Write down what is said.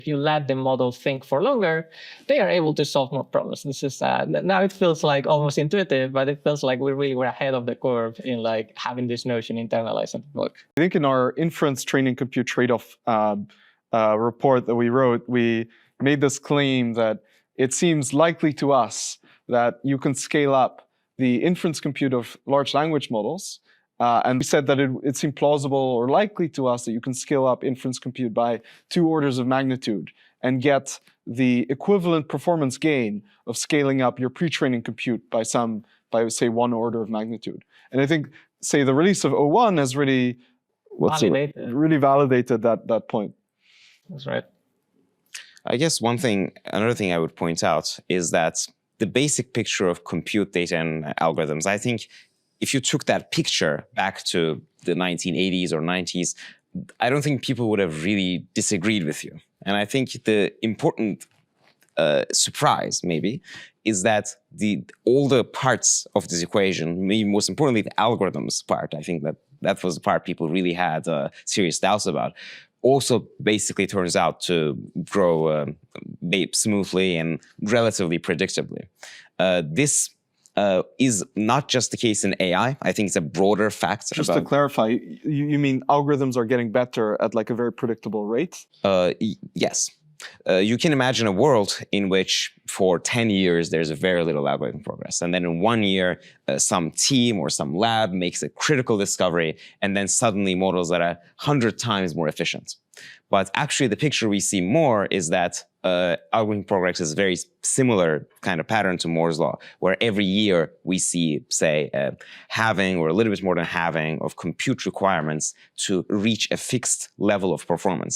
If you let the model think for longer, they are able to solve more problems. This is now it feels like almost intuitive, but it feels like we're ahead of the curve in like having this notion internalized in the book. I think in our inference training compute trade-off report that we wrote, we made this claim that it seems likely to us that you can scale up the inference compute of large language models. And we said that it seemed plausible or likely to us that you can scale up inference compute by 2 orders of magnitude and get the equivalent performance gain of scaling up your pre-training compute by say 1 order of magnitude. And I think, say, the release of O1 has really validated that point. That's right. I guess another thing I would point out is that the basic picture of compute data and algorithms, I think if you took that picture back to the 1980s or 90s, I don't think people would have really disagreed with you. And I think the important surprise, maybe, is that all the parts of this equation, maybe most importantly, the algorithms part, I think that was the part people really had serious doubts about, also basically turns out to grow smoothly and relatively predictably. This is not just the case in AI. I think it's a broader fact. Just to clarify, you mean algorithms are getting better at like a very predictable rate? Yes. You can imagine a world in which for 10 years there's very little algorithm progress. And then in 1 year, some team or some lab makes a critical discovery, and then suddenly models are 100 times more efficient. But actually the picture we see more is that algorithm progress is a very similar kind of pattern to Moore's law, where every year we see, say, halving or a little bit more than halving of compute requirements to reach a fixed level of performance.